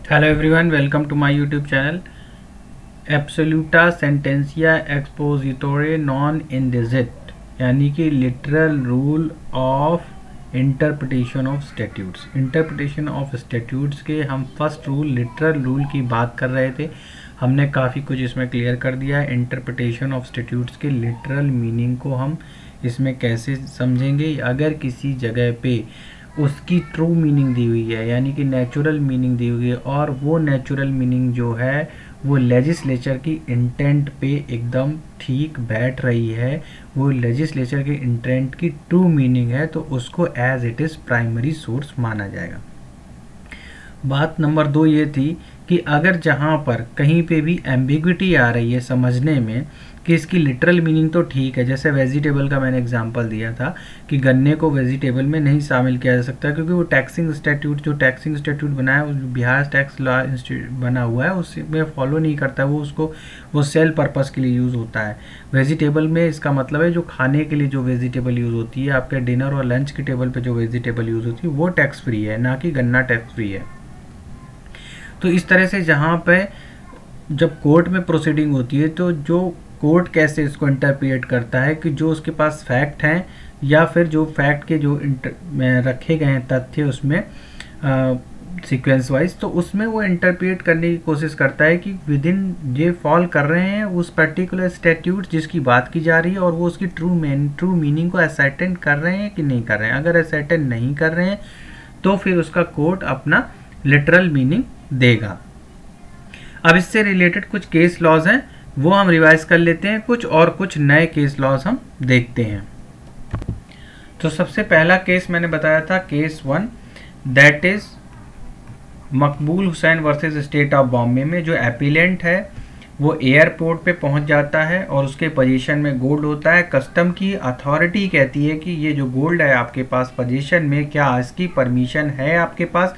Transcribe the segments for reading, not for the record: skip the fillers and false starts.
Hello everyone, welcome to my YouTube channel. एब्सोल्यूटा सेंटेंसिया एक्सपोजिटोरे नॉन इंडिजिट यानी कि literal rule of interpretation of statutes. Interpretation of statutes के हम फर्स्ट रूल लिटरल रूल की बात कर रहे थे। हमने काफ़ी कुछ इसमें क्लियर कर दिया है। इंटरप्रिटेशन ऑफ स्टैट्यूट्स के लिटरल मीनिंग को हम इसमें कैसे समझेंगे। अगर किसी जगह पे उसकी ट्रू मीनिंग दी हुई है यानी कि नेचुरल मीनिंग दी हुई है और वो नेचुरल मीनिंग जो है वो लेजिस्लेचर की इंटेंट पे एकदम ठीक बैठ रही है, वो लेजिस्लेचर के इंटेंट की ट्रू मीनिंग है, तो उसको as it is primary source माना जाएगा। बात नंबर 2 ये थी कि अगर जहाँ पर कहीं पे भी एम्बिग्विटी आ रही है समझने में कि इसकी लिटरल मीनिंग तो ठीक है, जैसे वेजिटेबल का मैंने एग्जांपल दिया था कि गन्ने को वेजिटेबल में नहीं शामिल किया जा सकता क्योंकि वो टैक्सिंग स्टैट्यूट जो टैक्सिंग स्टैट्यूट बना है, बिहार टैक्स लॉ बना हुआ है, उसमें फॉलो नहीं करता, वो सेल पर्पस के लिए यूज़ होता है। वेजिटेबल में इसका मतलब है जो खाने के लिए जो वेजिटेबल यूज़ होती है, आपके डिनर और लंच की टेबल पर जो वेजिटेबल यूज़ होती है वो टैक्स फ्री है, ना कि गन्ना टैक्स फ्री है। तो इस तरह से जहाँ पे जब कोर्ट में प्रोसीडिंग होती है तो जो कोर्ट कैसे इसको इंटरप्रिएट करता है कि जो उसके पास फैक्ट हैं या फिर जो फैक्ट के जो रखे गए हैं तथ्य उसमें सीक्वेंस वाइज, तो उसमें वो इंटरप्रिएट करने की कोशिश करता है कि विद इन ये फॉल कर रहे हैं उस पर्टिकुलर स्टैट्यूट जिसकी बात की जा रही है और वो उसकी ट्रू मीनिंग को असर्टेन कर रहे हैं कि नहीं कर रहे हैं। अगर असर्टेन नहीं कर रहे हैं तो फिर उसका कोर्ट अपना लिटरल मीनिंग देगा। अब इससे रिलेटेड कुछ केस लॉज हैं वो हम रिवाइज कर लेते हैं, कुछ नए केस लॉज हम देखते हैं। तो सबसे पहला केस मैंने बताया था case 1, that is Maqbool Hussain versus state of Bombay में जो एपिलेंट है वो एयरपोर्ट पे पहुंच जाता है और उसके पोजीशन में गोल्ड होता है। कस्टम की अथॉरिटी कहती है कि ये जो गोल्ड है आपके पास पोजीशन में, क्या इसकी परमिशन है आपके पास?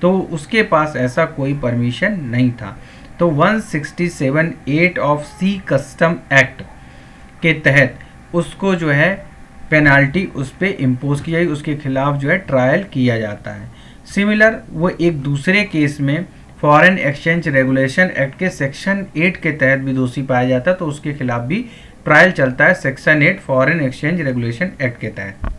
तो उसके पास ऐसा कोई परमिशन नहीं था। तो 167(8) ऑफ सी कस्टम एक्ट के तहत उसको जो है पेनाल्टी उस पर इम्पोज की जाएगी, उसके खिलाफ जो है ट्रायल किया जाता है। सिमिलर वो एक दूसरे केस में फॉरेन एक्सचेंज रेगुलेशन एक्ट के सेक्शन 8 के तहत भी दोषी पाया जाता है, तो उसके खिलाफ भी ट्रायल चलता है section 8 foreign exchange regulation act के तहत।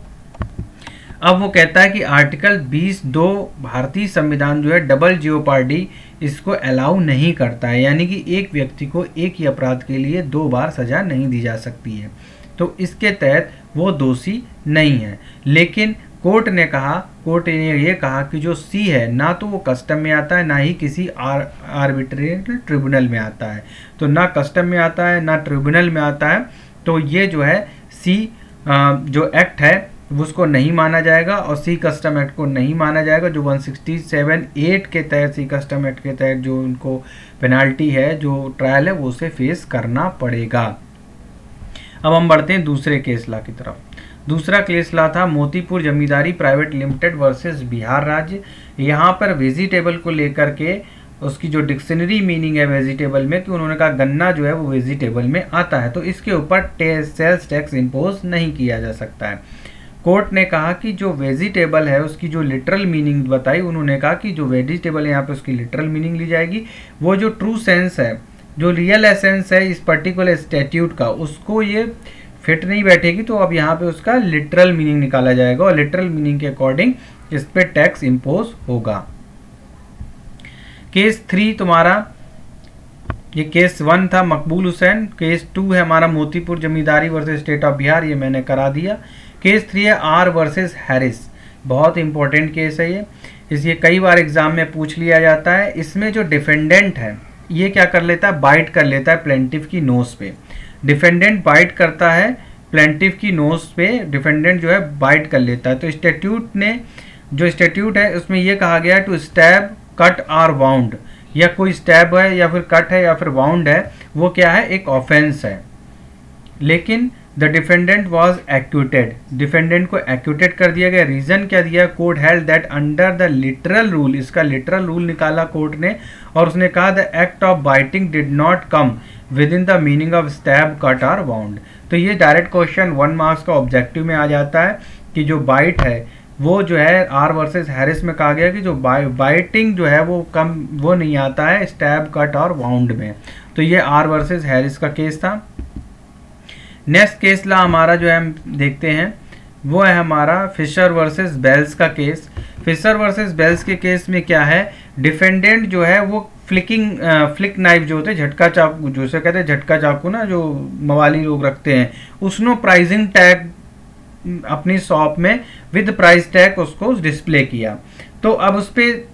अब वो कहता है कि आर्टिकल 20(2) भारतीय संविधान जो है डबल जियोपार्डी इसको अलाउ नहीं करता है, यानी कि एक व्यक्ति को एक ही अपराध के लिए 2 बार सजा नहीं दी जा सकती है, तो इसके तहत वो दोषी नहीं है। लेकिन कोर्ट ने ये कहा कि जो सी है ना तो वो कस्टम में आता है ना ही किसी आर्बिट्रेरी ट्रिब्यूनल में आता है, तो ना कस्टम में आता है ना ट्रिब्यूनल में आता है, तो ये जो है सी जो एक्ट है उसको नहीं माना जाएगा और सी कस्टम एक्ट को नहीं माना जाएगा। जो 167(8) के तहत सी कस्टम एक्ट के तहत जो उनको पेनाल्टी है, जो ट्रायल है, वो उसे फेस करना पड़ेगा। अब हम बढ़ते हैं दूसरे केस लॉ की तरफ। दूसरा केस लॉ था मोतीपुर जमींदारी प्राइवेट लिमिटेड वर्सेस बिहार राज्य। यहाँ पर वेजिटेबल को लेकर के उसकी जो डिक्शनरी मीनिंग है वेजिटेबल में कि उन्होंने कहा गन्ना जो है वो वेजिटेबल में आता है, तो इसके ऊपर सेल्स टैक्स इम्पोज नहीं किया जा सकता है। कोर्ट ने कहा कि जो वेजिटेबल है उसकी जो लिटरल मीनिंग बताई, उन्होंने कहा कि जो वेजिटेबल है यहाँ पे उसकी लिटरल मीनिंग ली जाएगी, वो जो ट्रू सेंस है, जो रियल एसेंस है इस पर्टिकुलर स्टैट्यूट का, उसको ये फिट नहीं बैठेगी, तो अब यहाँ पे उसका लिटरल मीनिंग निकाला जाएगा और लिटरल मीनिंग के अकॉर्डिंग इस पे टैक्स इम्पोज होगा। केस 3 तुम्हारा, ये केस 1 था मकबूल हुसैन। केस 2 है हमारा मोतीपुर जमींदारी वर्सेस स्टेट ऑफ बिहार, ये मैंने करा दिया। केस 3 है आर वर्सेस हैरिस, बहुत इंपॉर्टेंट केस है ये कई बार एग्जाम में पूछ लिया जाता है। इसमें जो डिफेंडेंट है ये क्या कर लेता है, बाइट कर लेता है प्लेंटिफ की नोज पे। डिफेंडेंट बाइट करता है प्लेंटिफ की नोज पे, डिफेंडेंट जो है बाइट कर लेता है। तो स्टैट्यूट ने जो स्टैट्यूट है उसमें ये कहा गया है टू स्टैब, कट और वाउंड, या कोई स्टैब है या फिर कट है या फिर वाउंड है, वो क्या है, एक ऑफेंस है। लेकिन the defendant was acquitted, defendant को एक्यूटेड कर दिया गया। रीजन क्या दिया, court held that under the literal rule, इसका लिटरल रूल निकाला कोर्ट ने और उसने कहा the act of biting did not come with in the meaning of stab, cut और वाउंड। तो ये डायरेक्ट क्वेश्चन 1 मार्क्स का ऑब्जेक्टिव में आ जाता है कि जो बाइट है वो जो है आर वर्सेस हैरिस में कहा गया कि जो बाइटिंग जो है वो कम वो नहीं आता है स्टैब, कट और वाउंड में। तो ये आर वर्सेस हैरिस का केस था। नेक्स्ट केस ला हमारा जो है हम देखते हैं वो है हमारा फिशर वर्सेस बेल्स का केस। फिशर वर्सेस बेल्स के केस में क्या है, डिफेंडेंट जो है वो फ्लिक नाइफ जो होते हैं, झटका चाकू, जो से कहते हैं झटका चाकू ना, जो मवाली लोग रखते हैं, उसने प्राइसिंग टैग अपनी शॉप में विद प्राइस टैग उसको डिस्प्ले किया। तो अब उस पर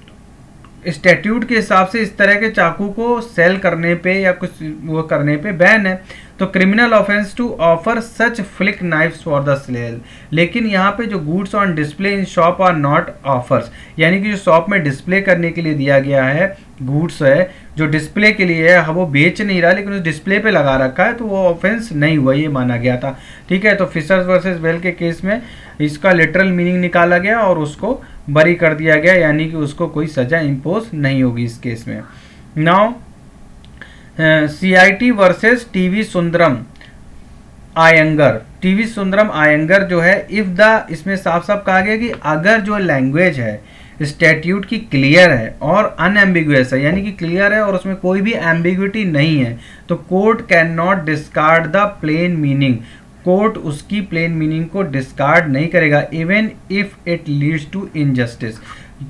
स्टैट्यूट के हिसाब से इस तरह के चाकू को सेल करने पे या कुछ वो करने पे बैन है। तो criminal offence to offer such flick knives for the sale. लेकिन यहाँ पे जो goods on display in shop are not offers, यानी कि जो शॉप में डिस्प्ले करने के लिए दिया गया है गुड्स है, जो डिस्प्ले के लिए है, वो बेच नहीं रहा लेकिन उस डिस्प्ले पे लगा रखा है, तो वो ऑफेंस नहीं हुआ, ये माना गया था। ठीक है, तो फिशर्स वर्सेस बेल के केस में इसका लिटरल मीनिंग निकाला गया और उसको बरी कर दिया गया, यानी कि उसको कोई सजा इम्पोज नहीं होगी इस केस में। Now CIT versus TV Sundaram Iyengar. TV Sundaram Iyengar जो है, इफ द, इसमें साफ साफ कहा गया कि अगर जो लैंग्वेज है स्टैट्यूट की क्लियर है और अनएम्बिगुअस है, यानी कि क्लियर है और उसमें कोई भी एम्बिग्विटी नहीं है, तो court can not discard the plain meaning. Court उसकी प्लेन मीनिंग को डिस्कार्ड नहीं करेगा, even if it leads to injustice,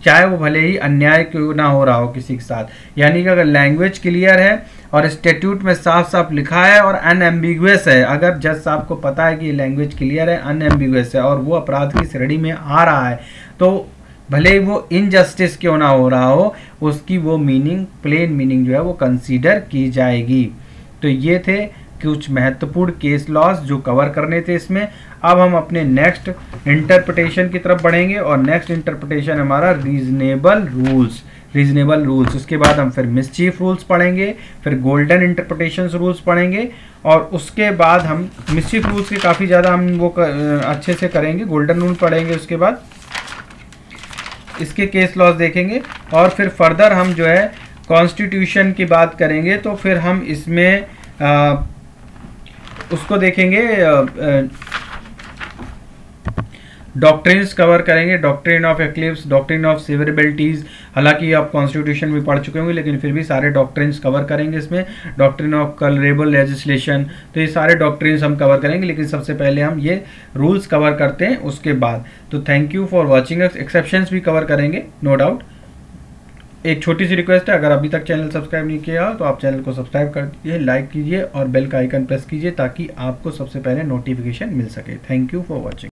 चाहे वो भले ही अन्याय क्यों ना हो रहा हो किसी के साथ। यानी कि अगर लैंग्वेज क्लियर है और स्टैट्यूट में साफ साफ लिखा है और अनएम्बिगुअस है, अगर जज साहब को पता है कि लैंग्वेज क्लियर है, अनएम्बिगुअस है और वो अपराध की श्रेणी में आ रहा है, तो भले ही वो इनजस्टिस क्यों ना हो रहा हो, उसकी वो मीनिंग, प्लेन मीनिंग जो है वो कंसीडर की जाएगी। तो ये थे कुछ महत्वपूर्ण केस लॉस जो कवर करने थे इसमें। अब हम अपने नेक्स्ट इंटरप्रिटेशन की तरफ बढ़ेंगे और नेक्स्ट इंटरप्रिटेशन हमारा रीजनेबल रूल्स। उसके बाद हम फिर मिसचीफ रूल्स पढ़ेंगे, फिर गोल्डन इंटरप्रिटेशन रूल्स पढ़ेंगे और उसके बाद हम मिसचीफ रूल्स के काफ़ी ज़्यादा हम वो अच्छे से करेंगे, गोल्डन रूल पढ़ेंगे, उसके बाद इसके केस लॉस देखेंगे और फिर फर्दर हम जो है कॉन्स्टिट्यूशन की बात करेंगे। तो फिर हम इसमें उसको देखेंगे, डॉक्ट्रिन्स कवर करेंगे, doctrine of eclipse, doctrine of severabilities. हालांकि आप कॉन्स्टिट्यूशन भी पढ़ चुके होंगे लेकिन फिर भी सारे डॉक्ट्रिन्स कवर करेंगे इसमें। डॉक्ट्रिन ऑफ कलरेबल लेजिस्लेशन, तो ये सारे डॉक्ट्रिन्स हम कवर करेंगे, लेकिन सबसे पहले हम ये रूल्स कवर करते हैं उसके बाद। तो thank you for watching. Exceptions भी कवर करेंगे नो डाउट। एक छोटी सी रिक्वेस्ट है, अगर अभी तक चैनल सब्सक्राइब नहीं किया तो आप चैनल को सब्सक्राइब कर दीजिए, लाइक कीजिए और बेल का आइकन प्रेस कीजिए ताकि आपको सबसे पहले नोटिफिकेशन मिल सके। Thank you for watching.